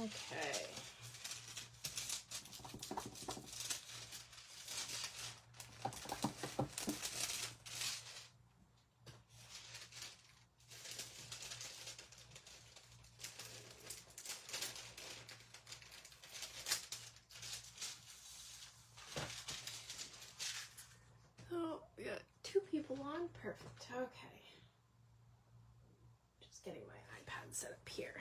Okay. Oh, we got 2 people on. Perfect. Okay. Just getting my iPad set up here.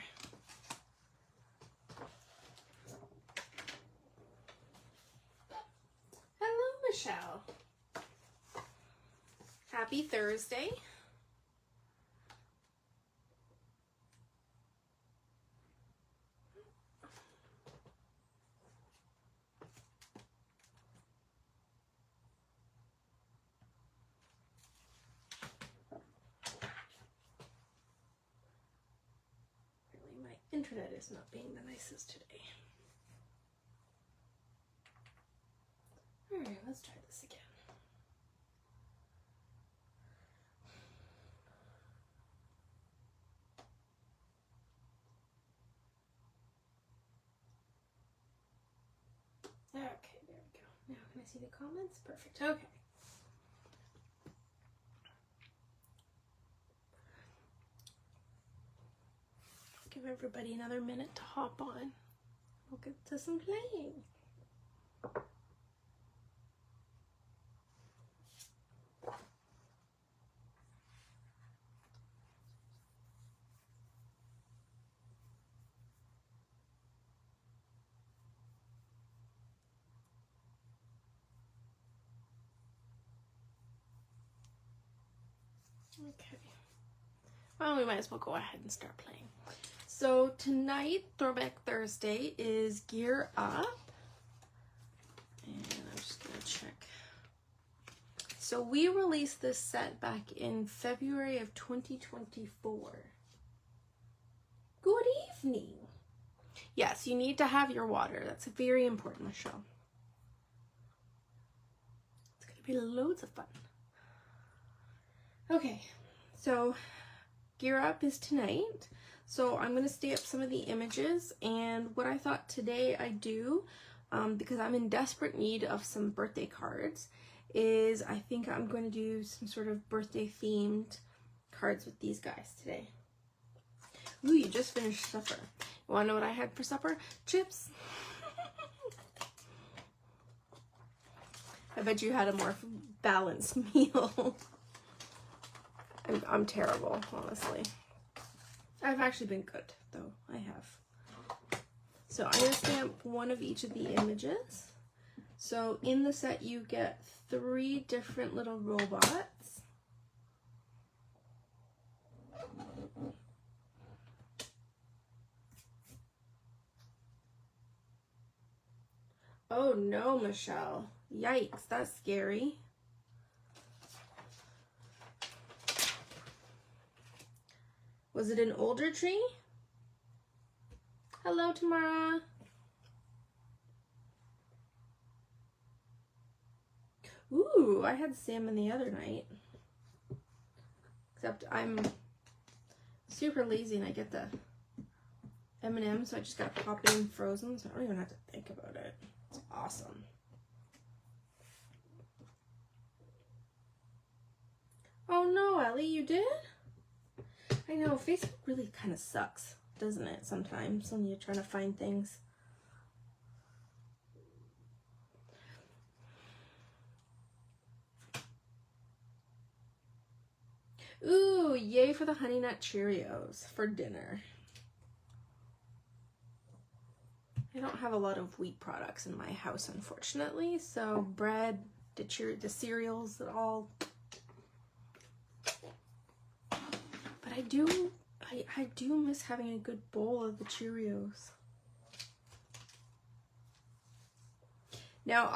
Hello, Michelle. Happy Thursday. Really, my internet is not being the nicest today. All right, let's try this again. Okay, there we go. Now can I see the comments? Perfect. Okay. Give everybody another minute to hop on. We'll get to some playing. Okay. Well, we might as well go ahead and start playing. So tonight, Throwback Thursday, is Gear Up. And I'm just going to check. So we released this set back in February of 2024. Good evening. Yes, you need to have your water. That's very important, Michelle. It's going to be loads of fun. Okay, so Gear Up is tonight. So I'm going to stay up some of the images, and what I thought today I'd do, because I'm in desperate need of some birthday cards, is I think I'm going to do some sort of birthday themed cards with these guys today. Ooh, you just finished supper. You want to know what I had for supper? Chips. I bet you had a more balanced meal. I'm terrible, honestly. I've actually been good, though. I have. So I'm going to stamp one of each of the images. So in the set, you get 3 different little robots. Oh no, Michelle. Yikes, that's scary. Was it an older tree? Hello, Tamara. Ooh, I had salmon the other night. Except I'm super lazy and I get the M&M's, so I just gotta pop it in frozen, so I don't even have to think about it. It's awesome. Oh no, Ellie, you did? I know, Facebook really kind of sucks, doesn't it, sometimes, when you're trying to find things. Ooh, yay for the Honey Nut Cheerios for dinner. I don't have a lot of wheat products in my house, unfortunately, so bread, the cereals, all. But I do miss having a good bowl of the Cheerios. Now,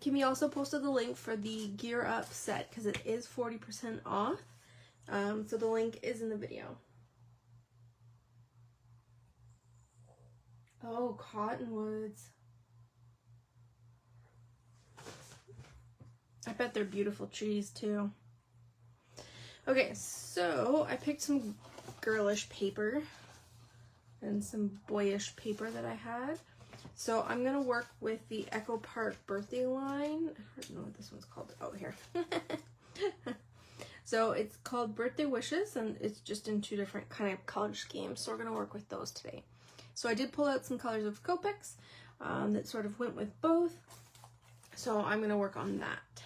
Kimmy also posted the link for the Gear Up set because it is 40% off. So the link is in the video. Oh, cottonwoods. I bet they're beautiful trees too. Okay, so I picked some girlish paper. and some boyish paper that I had. So I'm gonna work with the Echo Park birthday line. I don't know what this one's called. Oh, here. So it's called Birthday Wishes, and it's just in 2 different kind of color schemes. So we're gonna work with those today. So I did pull out some colors of Copics that sort of went with both. So I'm gonna work on that.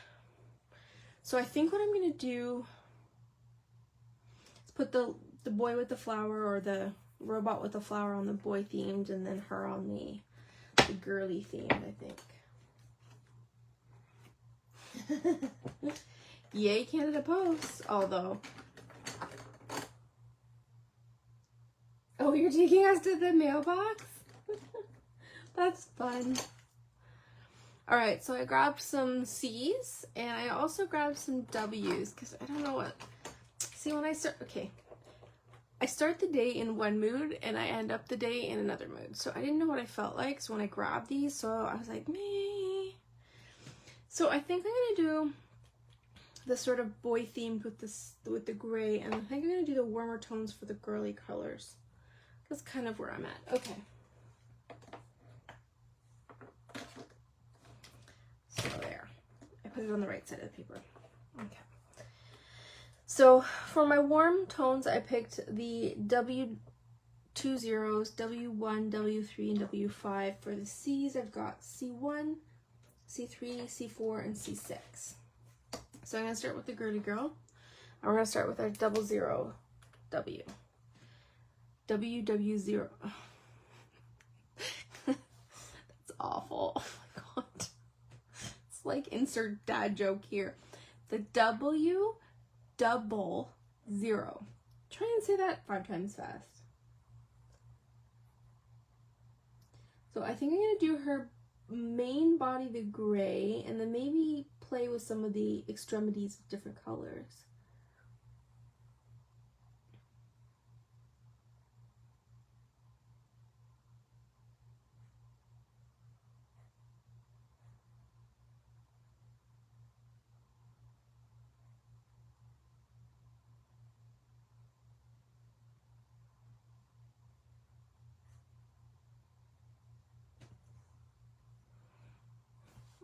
So I think what I'm gonna do is put the boy with the flower, or the robot with the flower, on the boy themed, and then her on the girly themed, I think. Yay, Canada Post. Although, oh, you're taking us to the mailbox? That's fun. All right, so I grabbed some C's, and I also grabbed some W's, because I don't know what. See, when I start, okay, I start the day in one mood, and I end up the day in another mood. So I didn't know what I felt like, so when I grabbed these, so I was like, me. So I think I'm gonna do the sort of boy themed with the gray, and I think I'm gonna do the warmer tones for the girly colors. That's kind of where I'm at. Okay. So there. I put it on the right side of the paper. Okay. So for my warm tones, I picked the W20s, W1, W3, and W5. For the C's, I've got C1, C3, C4, and C6. So I'm going to start with the girly girl. And we're going to start with our 00 W. WW0. That's awful. Oh my god. It's like insert dad joke here. The W double 0. Try and say that 5 times fast. So I think I'm going to do her main body, the gray, and then maybe play with some of the extremities of different colors.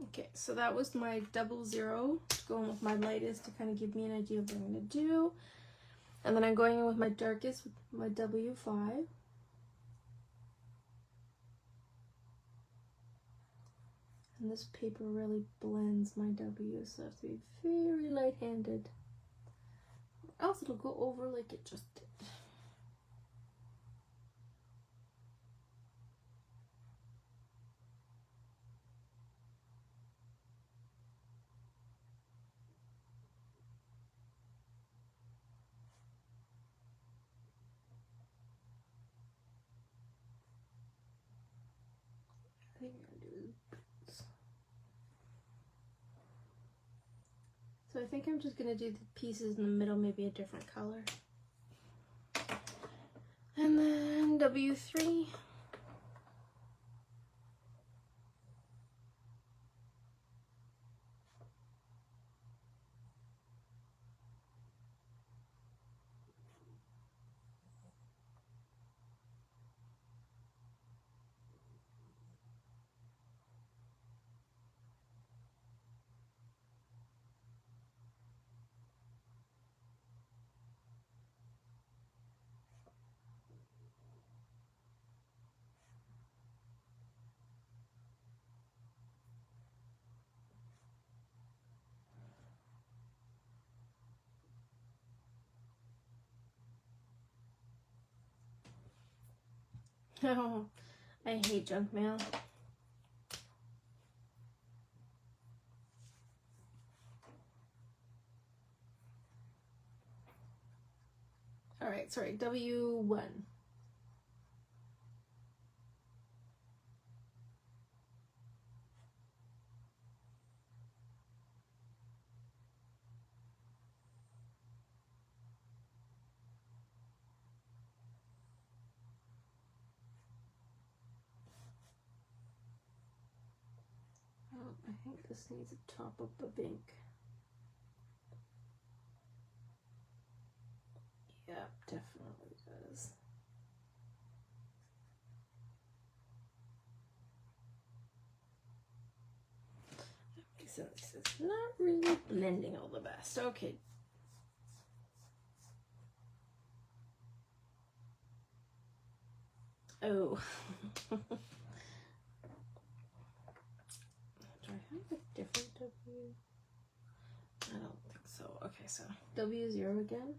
Okay, so that was my 00, going with my lightest to kind of give me an idea of what I'm going to do. And then I'm going in with my darkest, with my W5. And this paper really blends my W, so I have to be very light-handed, or else it'll go over like it just did. I think I'm gonna do boots. So I think I'm just gonna do the pieces in the middle, maybe a different color. And then W3. Oh, I hate junk mail. Alright, sorry, W1. Oh, I think this needs a top up of ink. Yep, definitely does. since it's not really blending all the best. Okay. Oh. Do I have a different W? I don't think so. Okay, so W0 again.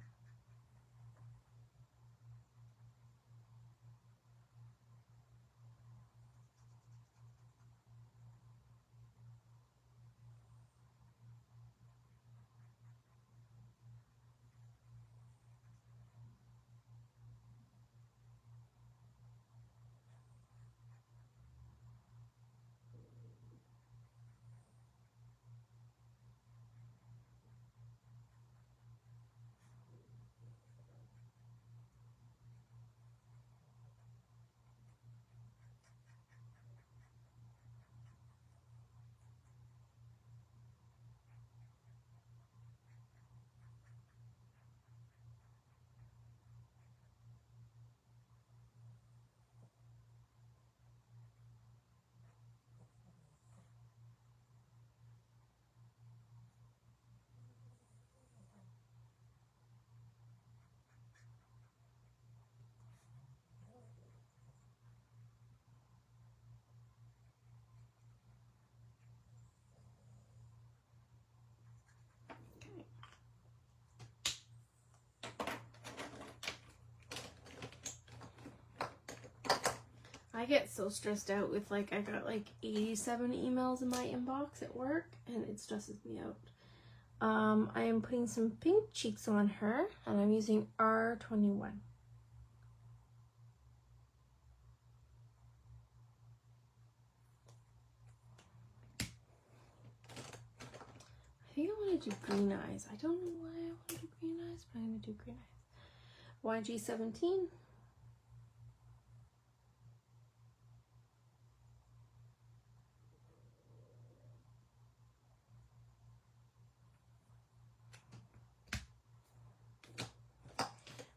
I get so stressed out with I got 87 emails in my inbox at work, and it stresses me out. I am putting some pink cheeks on her, and I'm using R21. I think I want to do green eyes. I don't know why I want to do green eyes, but I'm going to do green eyes. YG17.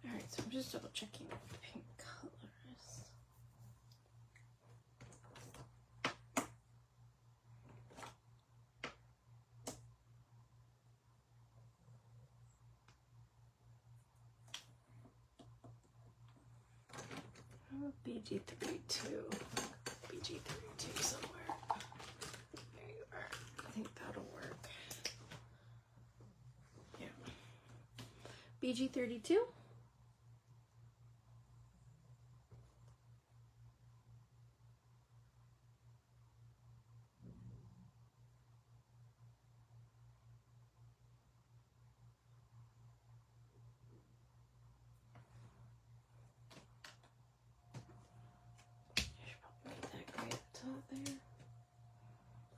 Alright, so I'm just double checking the pink colors. BG32. BG32 somewhere. There you are. I think that'll work. Yeah. BG32.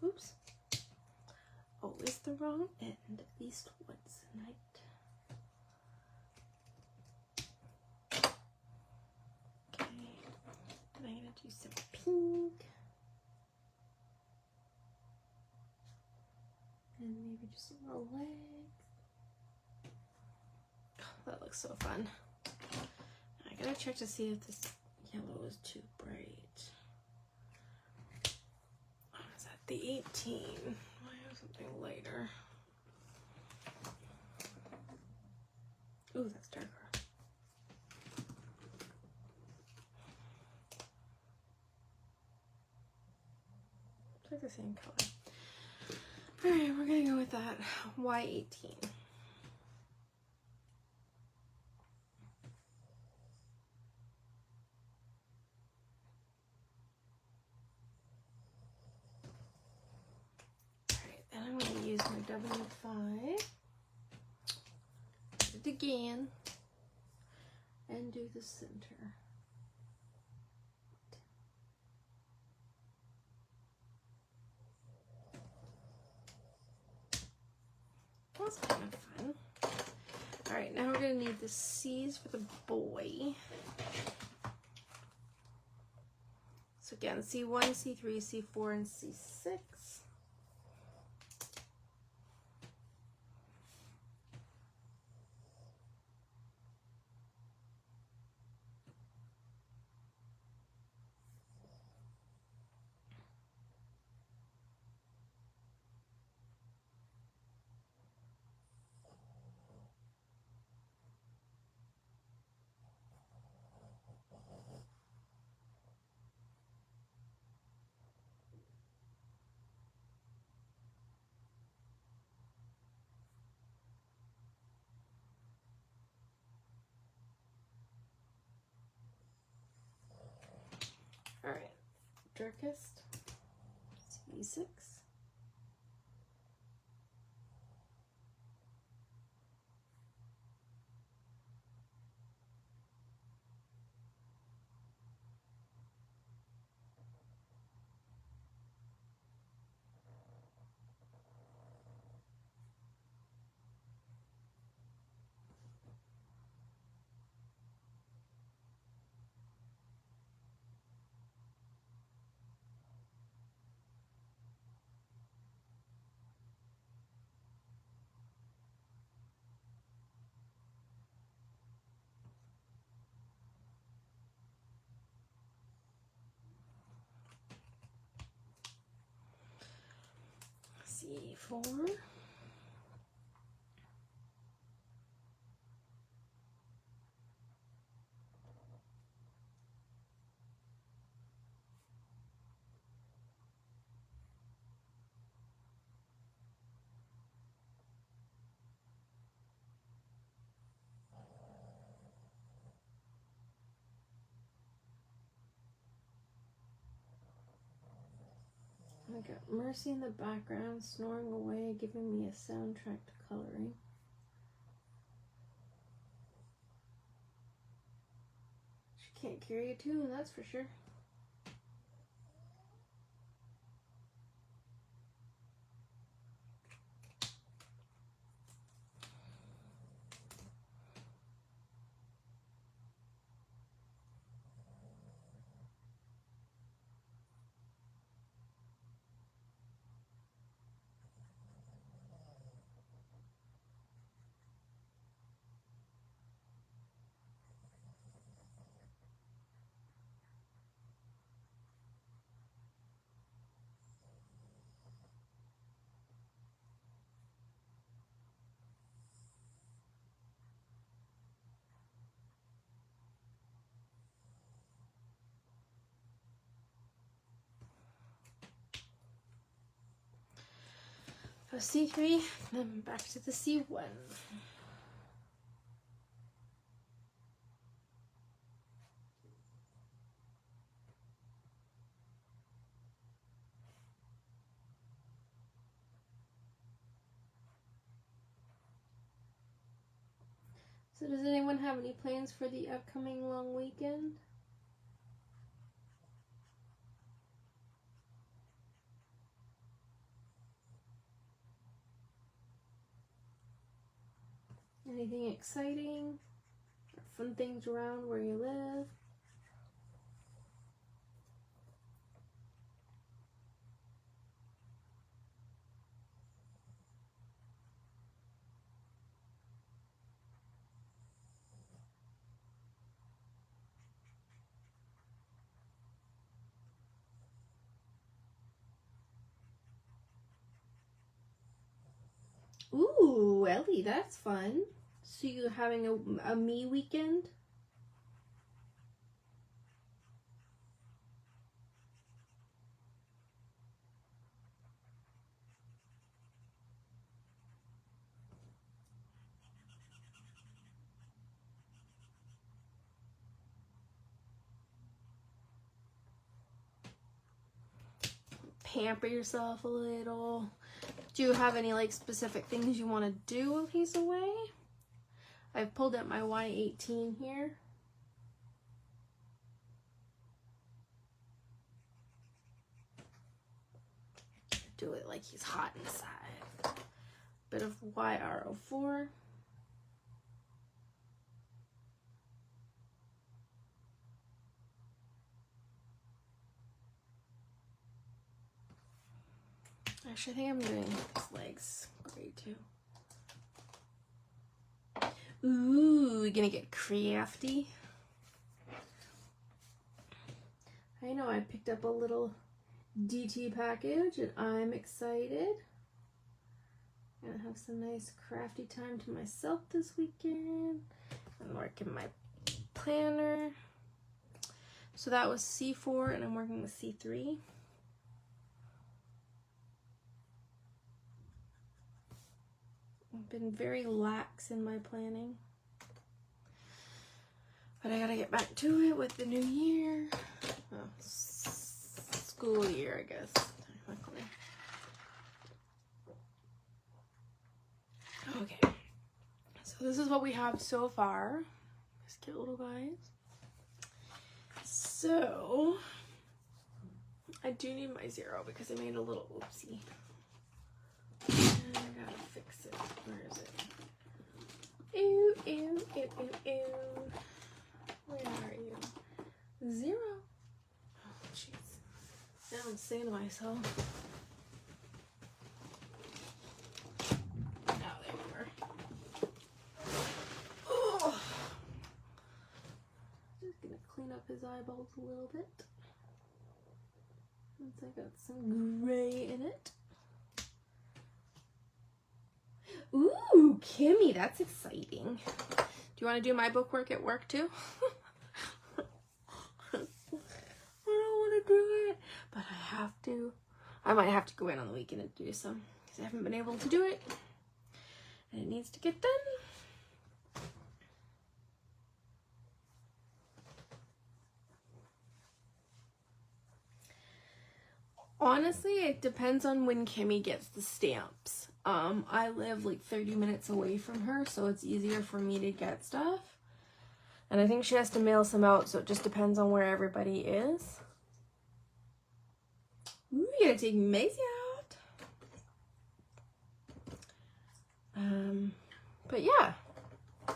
Oops. Always the wrong end, at least once a night. Okay. And I'm gonna do some pink. And maybe just a little legs. Oh, that looks so fun. I gotta check to see if this yellow is too bright. Is that the 18? I have something lighter. Ooh, that's darker. It's like the same color. Alright, we're gonna go with that Y18. Alright, then I'm gonna use my W5. Do it again. And do the center. That's kind of fun. Alright, now we're going to need the C's for the boy. So again, C1, C3, C4, and C6. darkest. C6. C4. I got Mercy in the background, snoring away, giving me a soundtrack to coloring. She can't carry a tune, that's for sure. So C3, then back to the C1. So does anyone have any plans for the upcoming long weekend? Anything exciting? Or fun things around where you live? Ooh, Ellie, that's fun. So you having a me weekend? Pamper yourself a little. Do you have any like specific things you want to do while he's away? I've pulled up my Y18 here. Do it like he's hot inside. Bit of YR04. Actually, I think I'm doing his legs gray too. Ooh, we're gonna get crafty. I know I picked up a little DT package and I'm excited. Gonna have some nice crafty time to myself this weekend. I'm working my planner. So that was C4 and I'm working with C3. I've been very lax in my planning. But I gotta get back to it with the new year. Oh, school year, I guess. Technically. Okay. So this is what we have so far. These cute little guys. So I do need my 0 because I made a little oopsie. And I gotta fix it. Where is it? Ew, ew, ew, ew, ew. Where are you? 0. Oh, jeez. Now I'm saying to myself. Oh, there you are. Oh. Just gonna clean up his eyeballs a little bit. Since I got some gray in it. Ooh, Kimmy, that's exciting. Do you want to do my bookwork at work too? I don't want to do it, but I have to. I might have to go in on the weekend and do some because I haven't been able to do it. And it needs to get done. Honestly, it depends on when Kimmy gets the stamps. I live like 30 minutes away from her, so it's easier for me to get stuff. And I think she has to mail some out, so it just depends on where everybody is. Ooh, you gotta take Maisie out. But yeah. I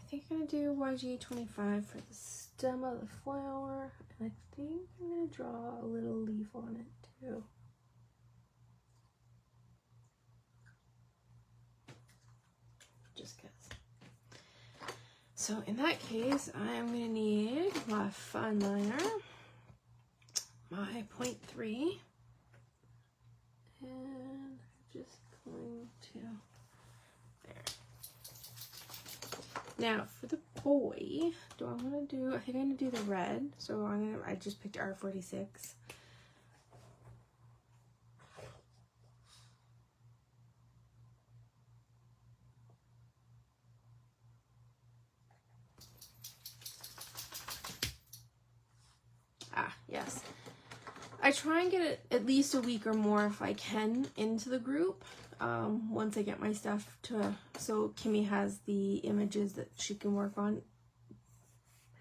think I'm gonna do YG25 for the stem of the flower. And I think I'm gonna draw a little leaf on it too. Just cause. So in that case, I am gonna need my fine liner, my 0.3, and I'm just going to there. Now for the boy, do I want to do? I think I'm gonna do the red. So I just picked R46. Ah, yes. I try and get it at least a week or more if I can into the group. Once I get my stuff to, so Kimmy has the images that she can work on.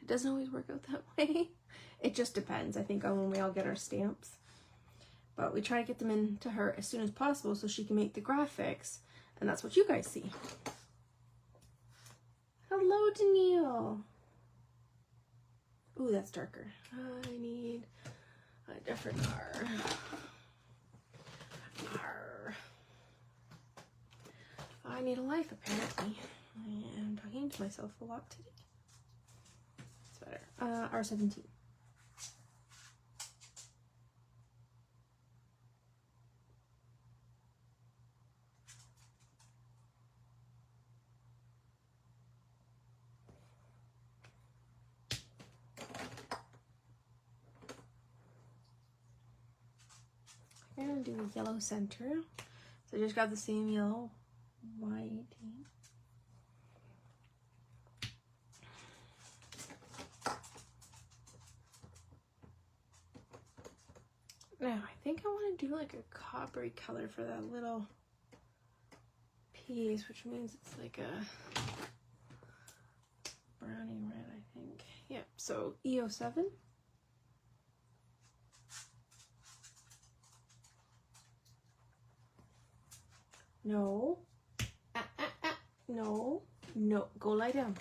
It doesn't always work out that way. It just depends, I think, on when we all get our stamps. But we try to get them into her as soon as possible so she can make the graphics. And that's what you guys see. Hello, Danielle. Ooh, that's darker. I need a different R. R. I need a life, apparently. I'm talking to myself a lot today. It's better. R17. I'm gonna do the yellow center. So I just got the same yellow, white. Now I think I want to do like a coppery color for that little piece, which means it's like a brownie red, I think. Yep, so EO7. No. No. No. Go lie down.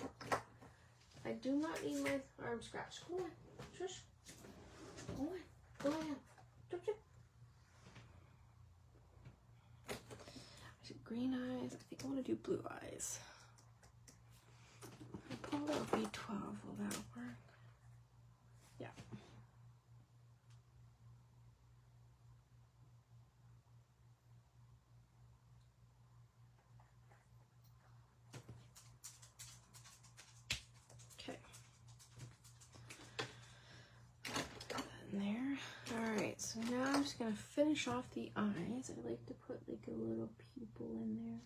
I do not need my arm scratched. Go on. Shush. Go on. Go lie down. Jump, jump. I did green eyes. I think I want to do blue eyes. I pulled out B12. Will that work? Yeah. Okay. There. Alright, so now I'm just going to finish off the eyes. I like to put like a little pupil in there.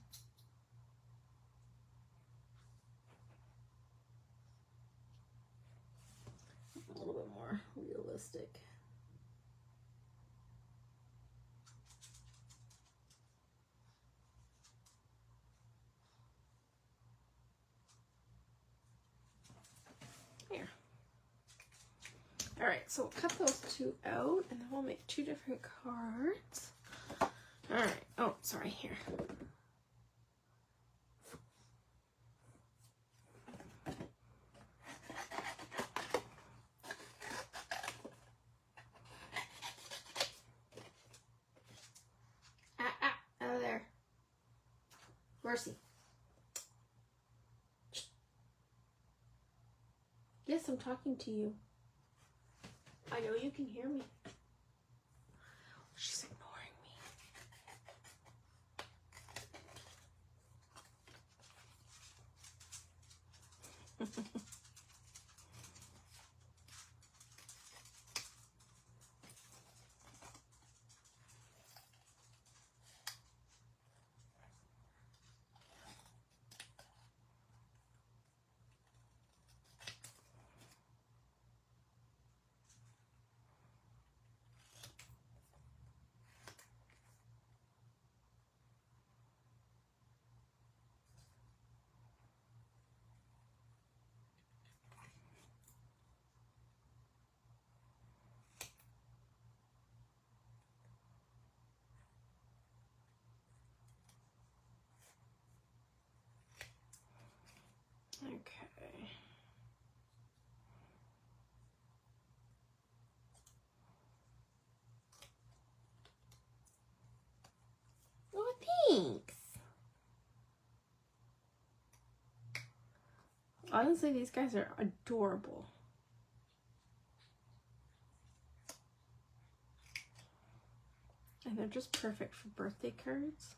A little bit more realistic. Here. All right, so we'll cut those two out, and then we'll make two different cards. All right. Oh, sorry. Here. Out of there. Mercy. Yes, I'm talking to you. I know you can hear me. She's ignoring me. Okay. Oh, thanks. Honestly, these guys are adorable. And they're just perfect for birthday cards.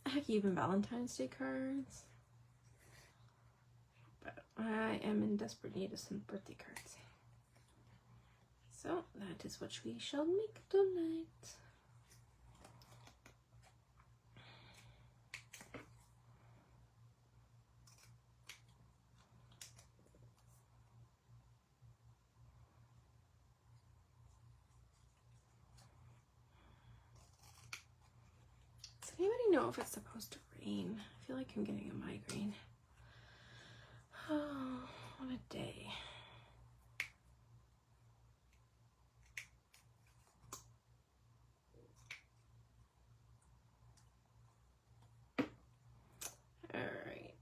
Heck, even Valentine's Day cards. But I am in desperate need of some birthday cards. So that is what we shall make tonight. Does anybody know if it's supposed to rain? I feel like I'm getting a migraine. Oh, what a day. All right.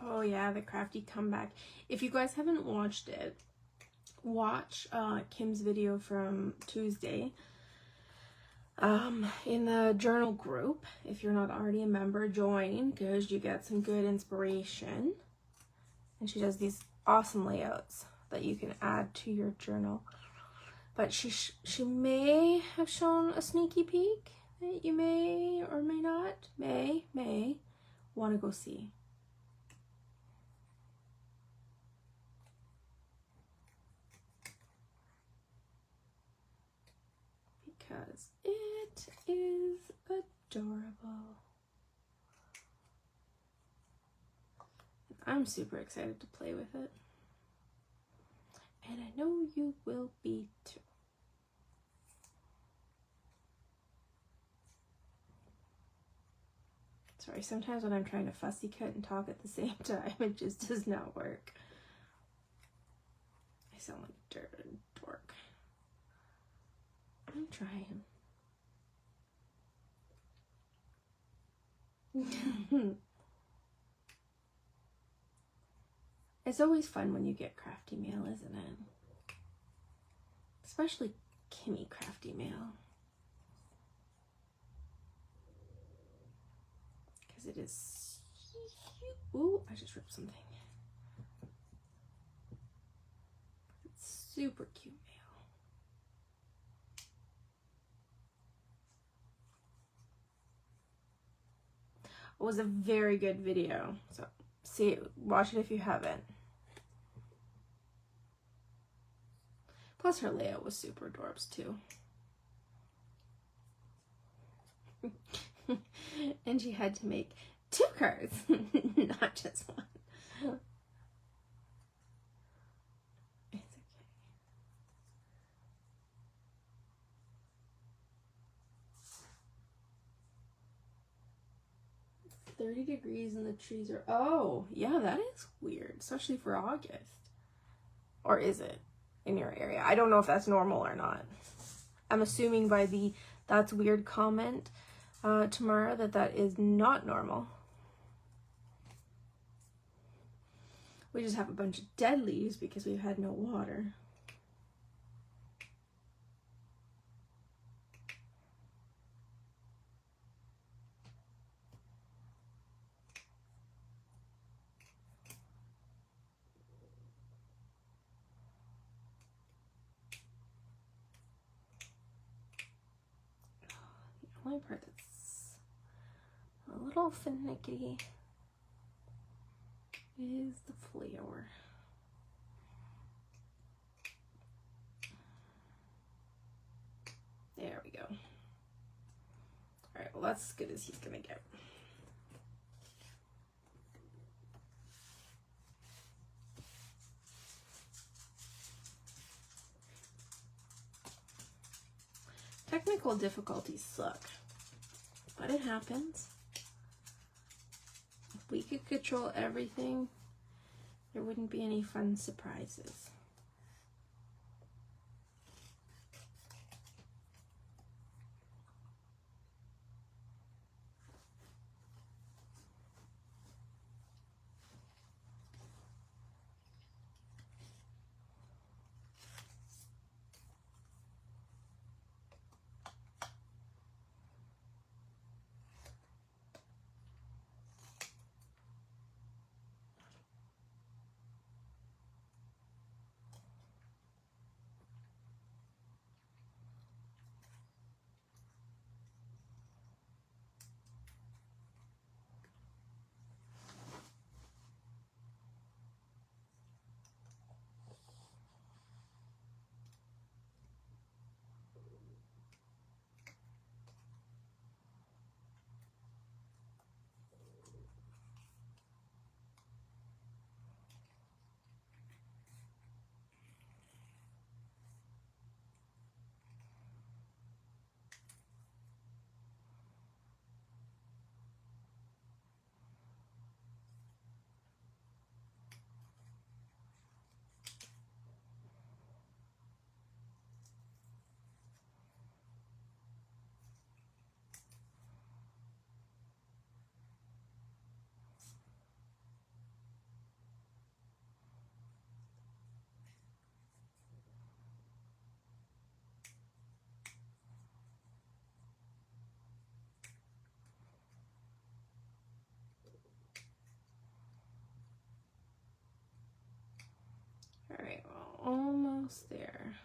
Oh yeah, the crafty comeback. If you guys haven't watched it, watch Kim's video from Tuesday in the journal group. If you're not already a member, join, because you get some good inspiration. And she does these awesome layouts that you can add to your journal. But she may have shown a sneaky peek that you may or may not, may want to go see. Because it is adorable. I'm super excited to play with it. And I know you will be too. Sorry, sometimes when I'm trying to fussy cut and talk at the same time, it just does not work. I sound like a dork. I'm trying. It's always fun when you get crafty mail, isn't it? Especially Kimmy crafty mail. Because it is... Ooh, I just ripped something. It's super cute mail. It was a very good video. So watch it if you haven't. Plus her layout was super adorbs too. And she had to make 2 cards, not just one. It's okay. 30 degrees and the trees are, oh, yeah, that is weird, especially for August. Or is it in your area? I don't know if that's normal or not. I'm assuming by the "that's weird" comment tomorrow that is not normal. We just have a bunch of dead leaves because we've had no water. The only part that's a little finicky is the flower. There we go. All right, well, that's as good as he's gonna get. Technical difficulties suck, but it happens. If we could control everything, there wouldn't be any fun surprises. All right, well, almost there.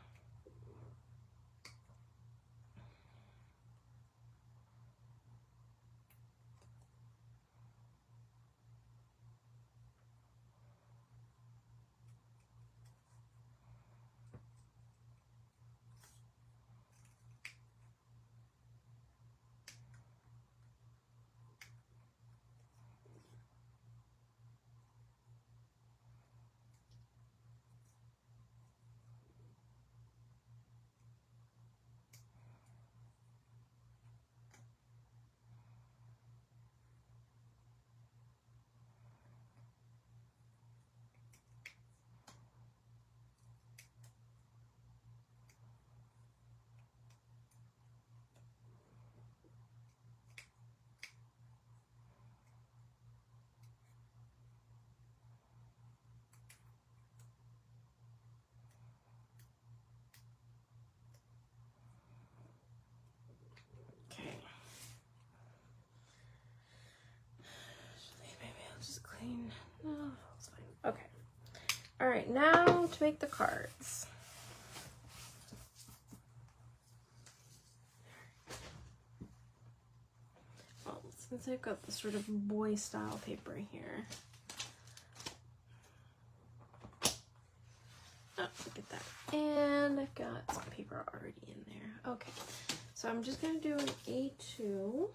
No, it's fine. Okay. All right, now to make the cards. Well, let's since I've got the sort of boy style paper here. Oh, look at that. And I've got some paper already in there. Okay, so I'm just going to do an A2.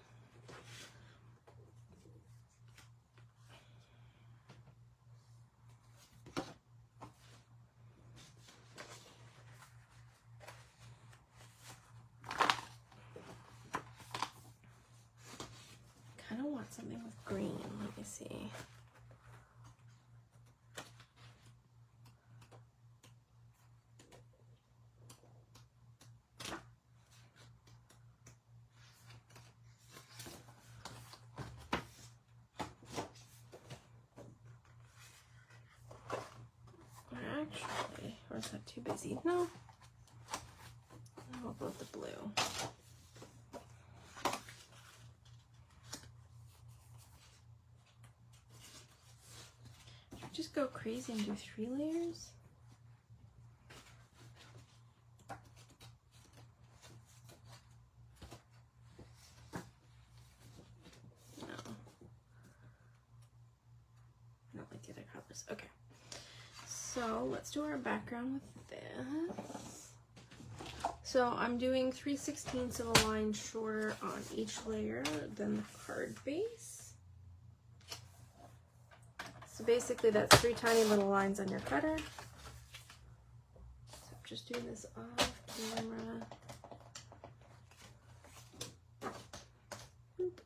I kind of want something with green. Let me see. Actually, or is that too busy? No. I'll go with the blue. Should we just go crazy and do 3 layers? No. I don't like the other colors. Okay. So let's do our background with this. So I'm doing 3/16 of a line shorter on each layer than the card base. So basically that's 3 tiny little lines on your cutter. So I'm just doing this off camera. Boop.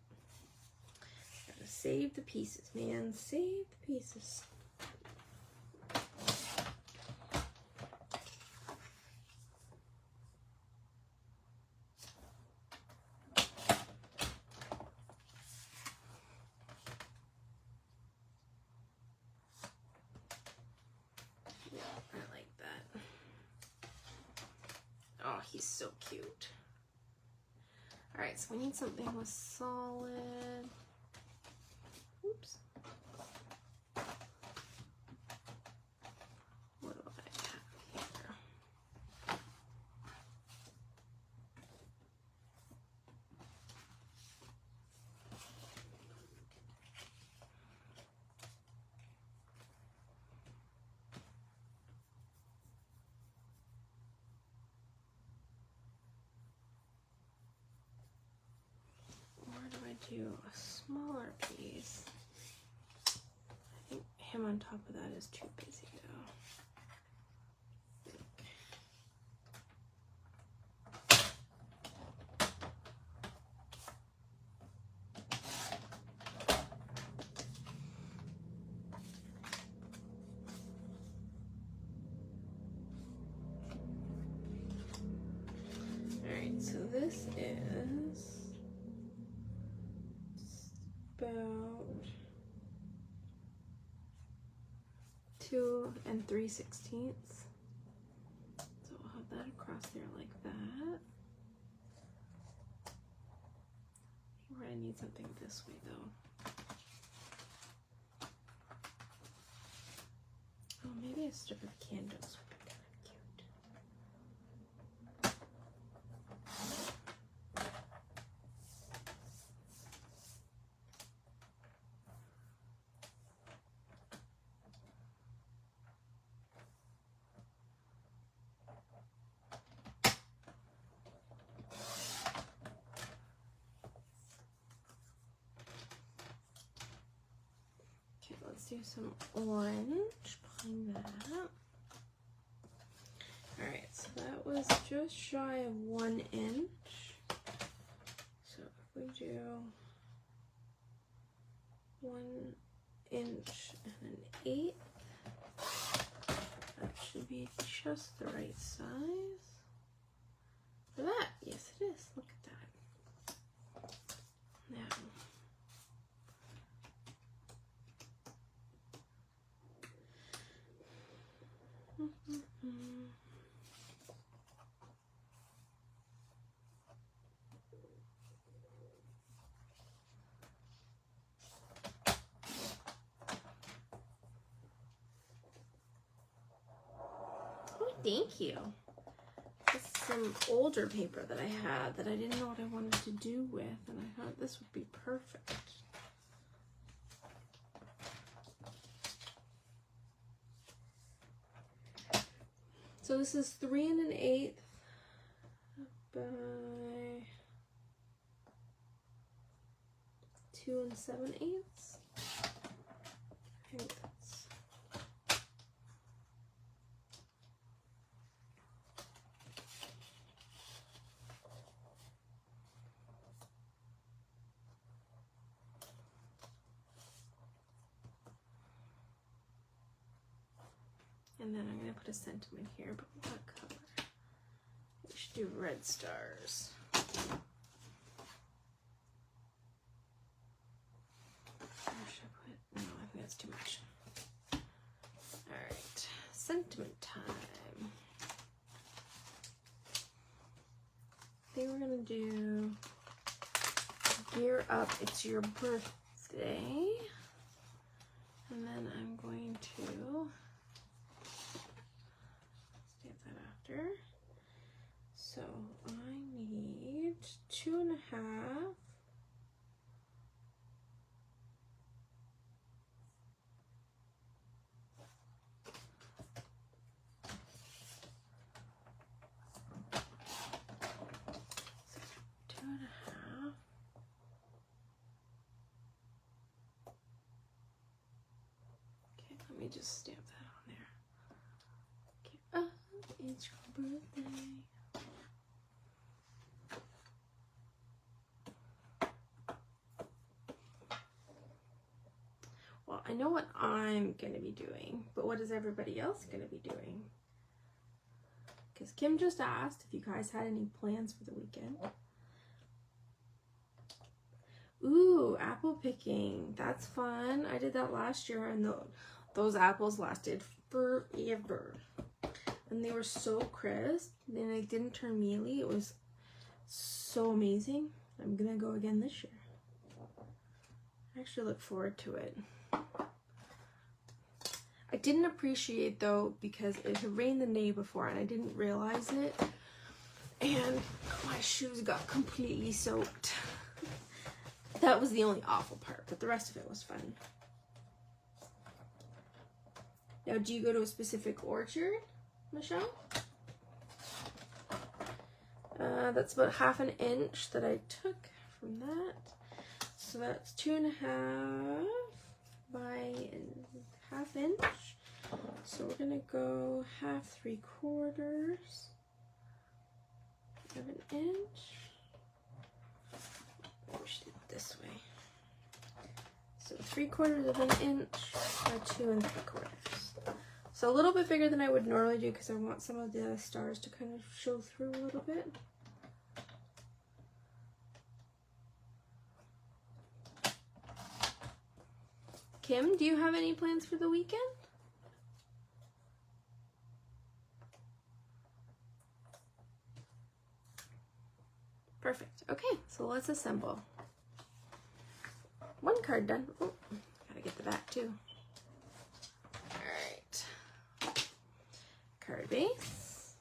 Gotta save the pieces, man. Save the pieces. Oh, he's so cute. All right, so we need something with solid. Oops. What do I have here? Do a smaller piece. I think him on top of that is too busy though. Alright, so this is about 2 3/16. So we'll have that across there like that. I think we're gonna need something this way though. Oh, maybe a strip of candles would be kind of cute. Let's do some orange behind that. Alright, so that was just shy of 1 inch. So if we do 1 inch and 1/8, that should be just the right size for that. Yes, it is. Look at that. Now, oh, thank you. This is some older paper that I had that I didn't know what I wanted to do with, and I thought this would be perfect. So this is 3 1/8 by 2 7/8. I think that's... And then I'm going to put a sentiment here, but what color? We should do red stars. Where should I put? No, I think that's too much. Alright, sentiment time. I think we're going to do Gear Up, It's Your Birthday. And then I'm going to stamp that after. So I need 2.5. Let me just stamp that on there. Okay. It's your birthday. Well, I know what I'm going to be doing, but what is everybody else going to be doing? Because Kim just asked if you guys had any plans for the weekend. Ooh, apple picking. That's fun. I did that last year, and those apples lasted forever. And they were so crisp, and they didn't turn mealy. It was so amazing. I'm gonna go again this year. I actually look forward to it. I didn't appreciate, though, because it had rained the day before, and I didn't realize it. And my shoes got completely soaked. That was the only awful part, but the rest of it was fun. Now, do you go to a specific orchard, Michelle? That's about 1/2 inch that I took from that. So that's 2.5 by 1/2 inch. So we're gonna go 1/2 3/4 of an inch. We should do it this way. So 3/4 of an inch by 2 3/4. So a little bit bigger than I would normally do because I want some of the stars to kind of show through a little bit. Kim, do you have any plans for the weekend? Perfect. Okay, so let's assemble. One card done. Oh, gotta get the back too. Alright. Card base.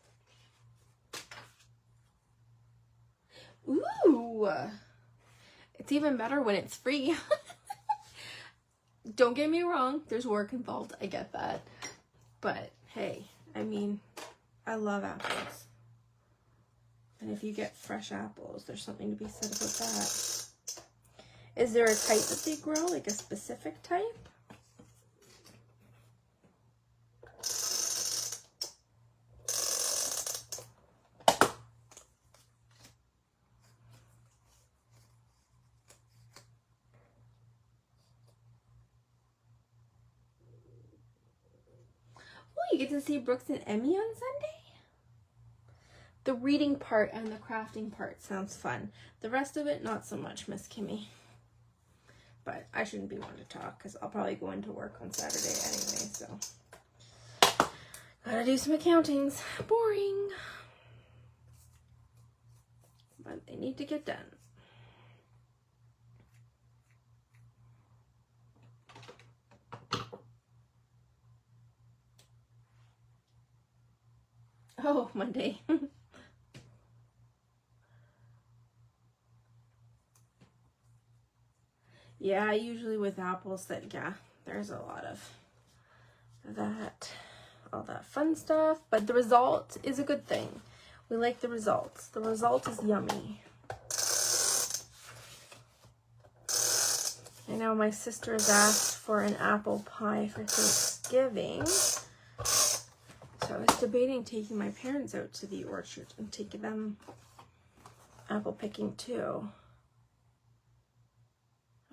Ooh! It's even better when it's free. Don't get me wrong, there's work involved, I get that. But hey, I mean, I love apples. And if you get fresh apples, there's something to be said about that. Is there a type that they grow, like a specific type? You get to see Brooks and Emmy on Sunday? The reading part and the crafting part sounds fun. The rest of it, not so much, Miss Kimmy. But I shouldn't be one to talk because I'll probably go into work on Saturday anyway, so. Gotta do some accountings. Boring. But they need to get done. Oh, Monday. Yeah, usually with apples that, yeah, there's a lot of that. all that fun stuff. But the result is a good thing. We like the results. The result is yummy. I know my sister has asked for an apple pie for Thanksgiving. So I was debating taking my parents out to the orchard and taking them apple picking too.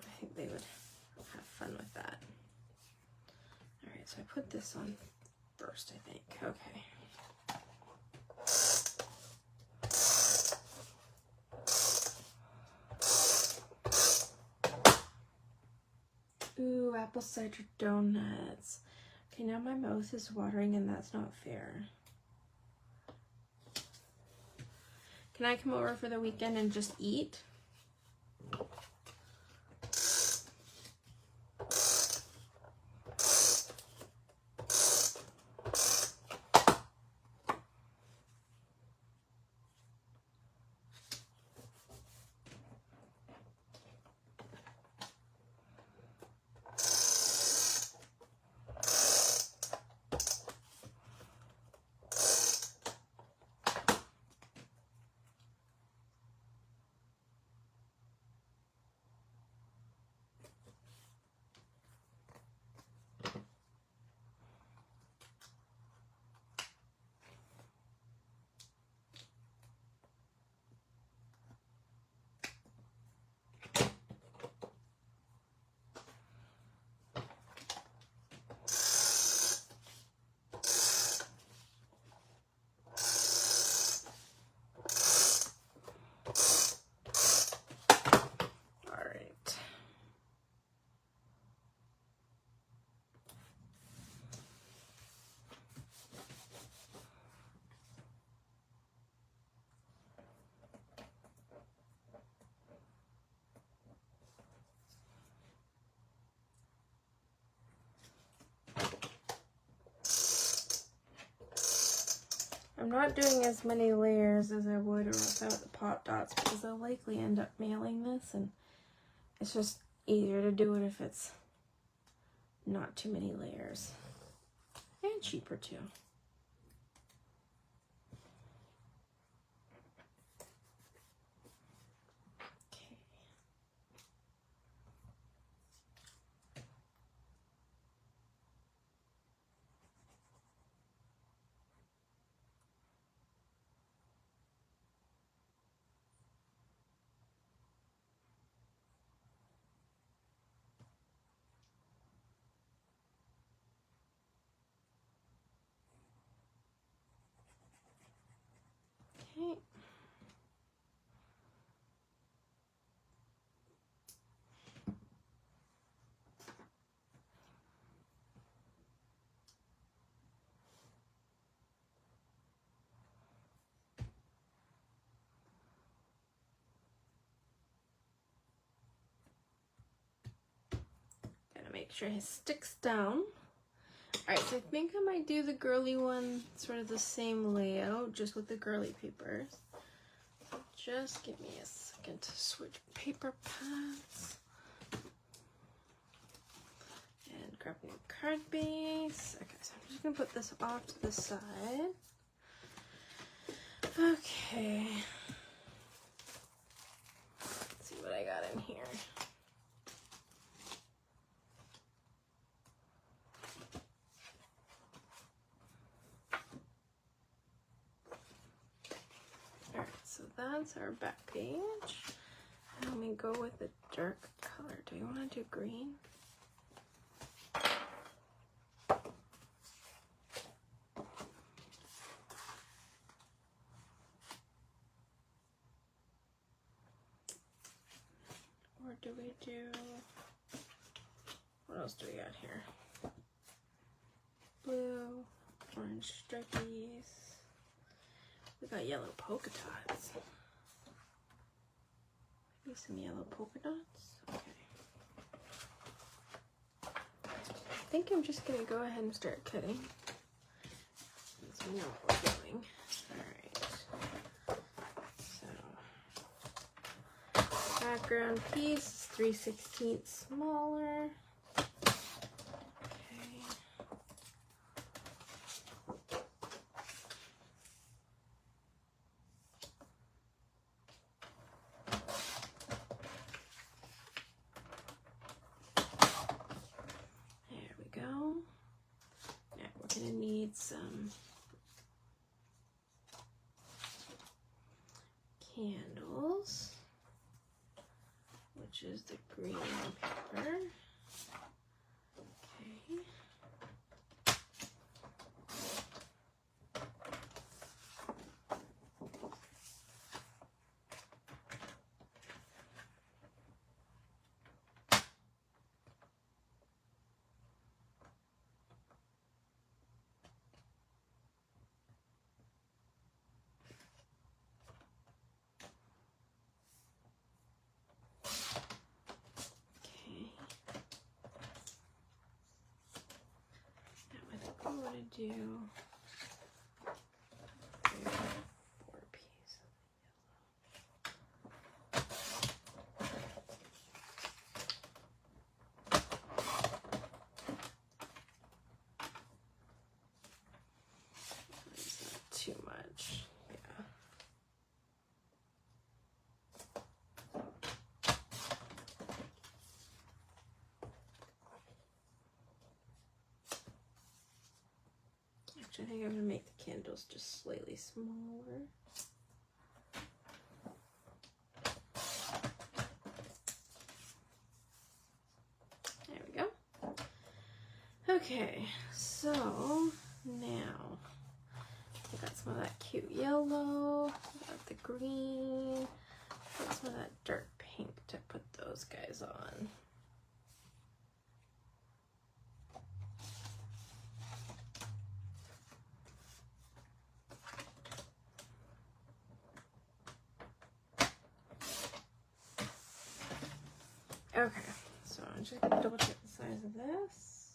I think they would have fun with that. Alright, so I put this on first, I think. Okay. Ooh, apple cider donuts. Okay, now my mouth is watering and that's not fair. Can I come over for the weekend and just eat? I'm not doing as many layers as I would without the Pop Dots because I'll likely end up mailing this, and it's just easier to do it if it's not too many layers. And cheaper too. Okay. Gotta make sure it sticks down. Alright, so I think I might do the girly one sort of the same layout, just with the girly papers. So just give me a second to switch paper pads. And grab a new card base. Okay, so I'm just going to put this off to the side. Okay. Let's see what I got in here. So that's our back page. Let me go with a dark color. Do you want to do green? Or do we do, what else do we got here? Blue, orange stripies. We got yellow polka dots. Maybe some yellow polka dots. Okay. I think I'm just gonna go ahead and start cutting. Since we know what we're doing. Alright. So background piece, 3/16 smaller. Okay. which is the green paper. Okay. I'm going to do 4 pieces Is that too much? Yeah. Actually, I think I'm going to make the candles just slightly smaller. There we go. Okay, so now I got some of that cute yellow, got the green, got some of that dark pink to put those guys on. Okay, so I'm just gonna double check the size of this.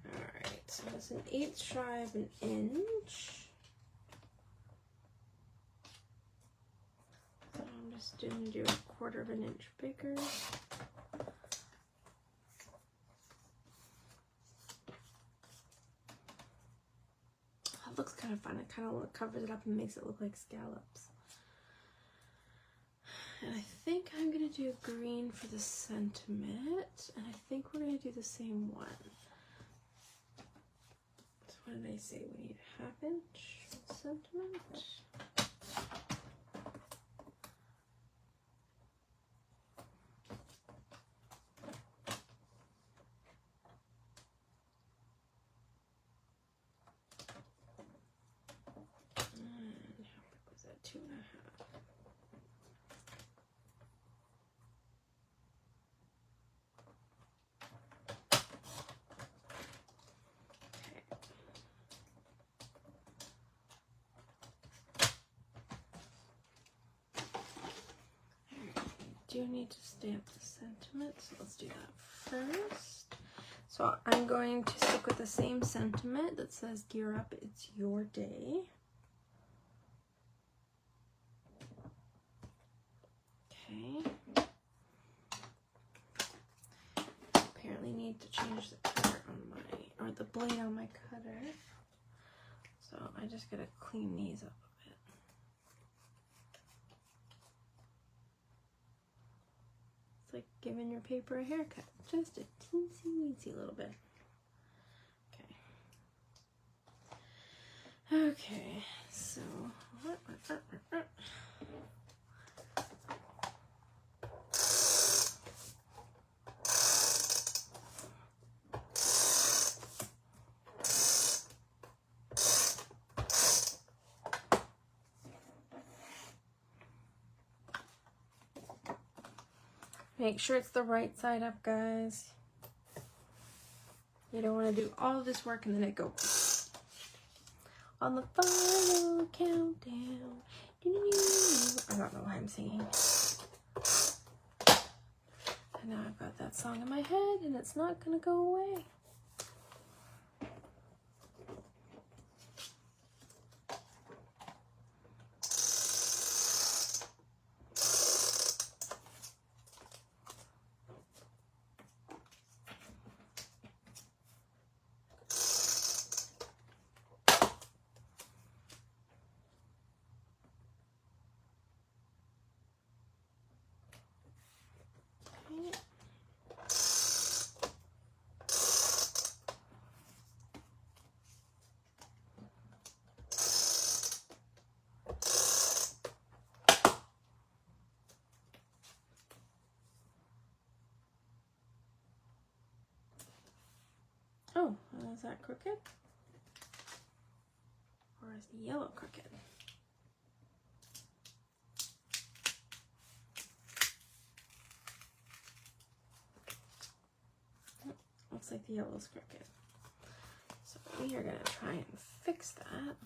Alright, so it's an 1/8 shy of an inch. So I'm just gonna do 1/4 of an inch bigger. That looks kind of fun. It kind of covers it up and makes it look like scallops. And I think I'm going to do green for the sentiment, and I think we're going to do the same one. So what did I say? We need 1/2 inch for the sentiment. And how big was that? 2 1/2. Do need to stamp the sentiment, so let's do that first. So I'm going to stick with the same sentiment that says gear up, it's your day. Okay. Apparently need to change the cutter on my, or the blade on my cutter. So I just gotta clean these up. Like giving your paper a haircut, just a teensy weensy little bit. Okay, so make sure it's the right side up, guys. You don't want to do all of this work and then it goes on the final countdown. I don't know why I'm singing. And now I've got that song in my head and it's not gonna go away. Is that crooked? Or is the yellow crooked? Looks like the yellow's crooked. So we are going to try and fix that.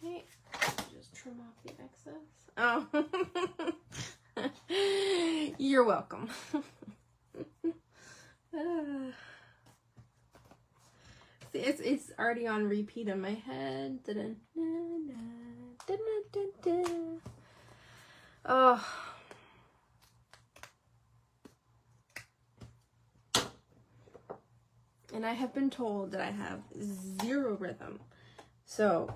Okay, just trim off the excess. Oh, you're welcome. See, it's already on repeat in my head. Oh. And I have been told that I have zero rhythm. So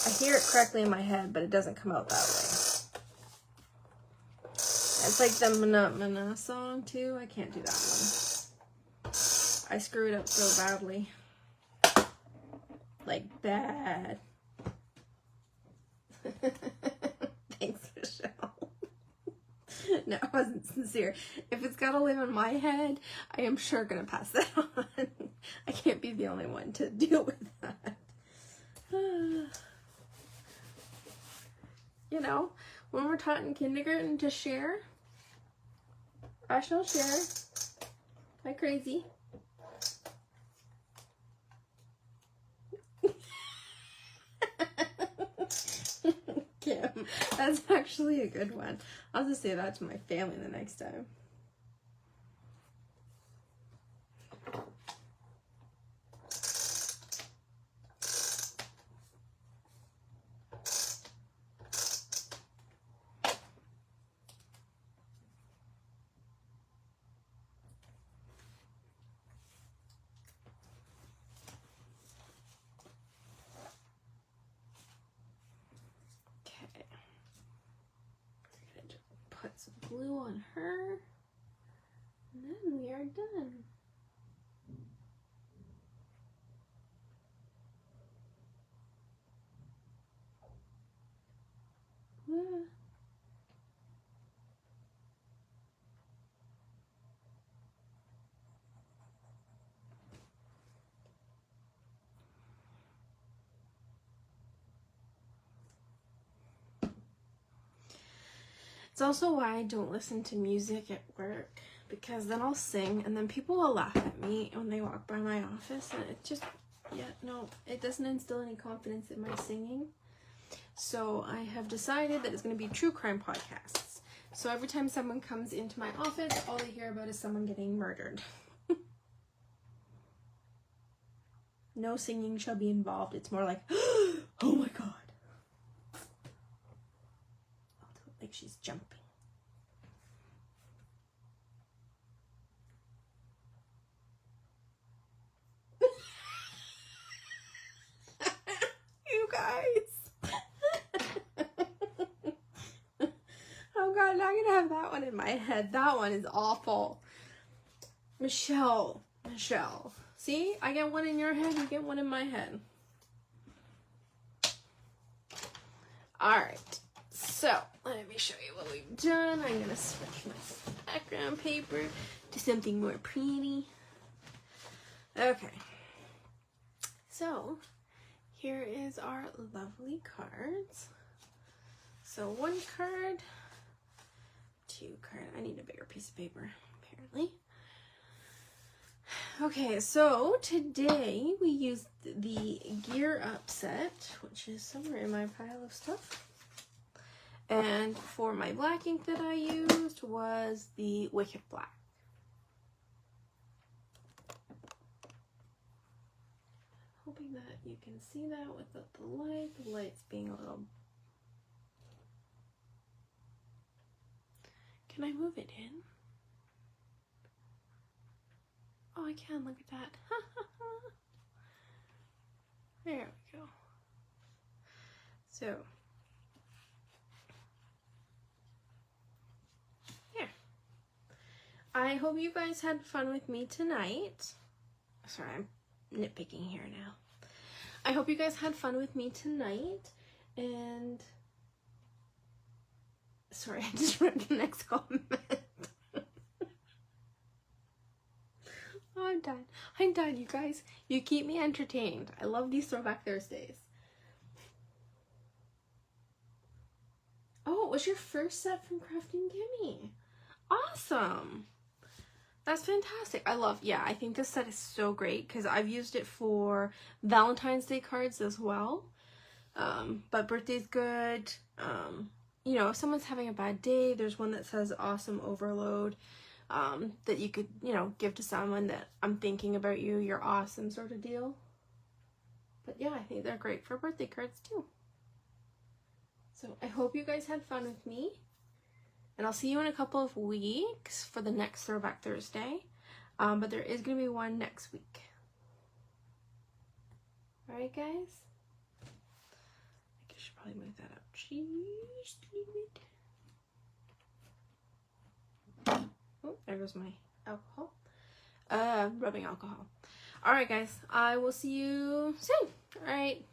I hear it correctly in my head, but it doesn't come out that way. It's like the Mana song too. I can't do that one. I screw it up so badly. Like bad. Thanks, Michelle. No, I wasn't sincere. If it's gotta live in my head, I am sure gonna pass that on. I can't be the only one to deal with that. You know, when we're taught in kindergarten to share, I shall share. Like crazy. Kim, that's actually a good one. I'll just say that to my family the next time. Put some glue on her, and then we are done. It's also why I don't listen to music at work, because then I'll sing and then people will laugh at me when they walk by my office, and it just, yeah, no, it doesn't instill any confidence in my singing. So I have decided that it's going to be true crime podcasts. So every time someone comes into my office, all they hear about is someone getting murdered. No singing shall be involved. It's more like, oh my God. Like she's jumping. You guys. Oh God, now I'm gonna have that one in my head. That one is awful. Michelle. See, I get one in your head, you get one in my head. Alright. So, let me show you what we've done. I'm going to switch my background paper to something more pretty. Okay. So, here is our lovely cards. So, 1 card, 2 card. I need a bigger piece of paper, apparently. Okay, so today we used the Gear Up set, which is somewhere in my pile of stuff. And for my black ink that I used was the Wicked Black. Hoping that you can see that without the light. The light's being a little... Can I move it in? Oh, I can. Look at that. There we go. So... I hope you guys had fun with me tonight. Sorry, I'm nitpicking here now. I hope you guys had fun with me tonight, and sorry, I just read the next comment. Oh, I'm done. I'm done, you guys. You keep me entertained. I love these Throwback Thursdays. Oh, it was your first set from Crafting Gimme. Awesome. That's fantastic. I think this set is so great because I've used it for Valentine's Day cards as well. But birthday's good. You know, if someone's having a bad day, there's one that says Awesome Overload. That you could, you know, give to someone that I'm thinking about you, you're awesome sort of deal. But yeah, I think they're great for birthday cards too. So I hope you guys had fun with me. And I'll see you in a couple of weeks for the next Throwback Thursday. But there is going to be one next week. Alright, guys? I should probably move that up just a little bit. Oh, there goes my alcohol. Rubbing alcohol. Alright, guys. I will see you soon. Alright.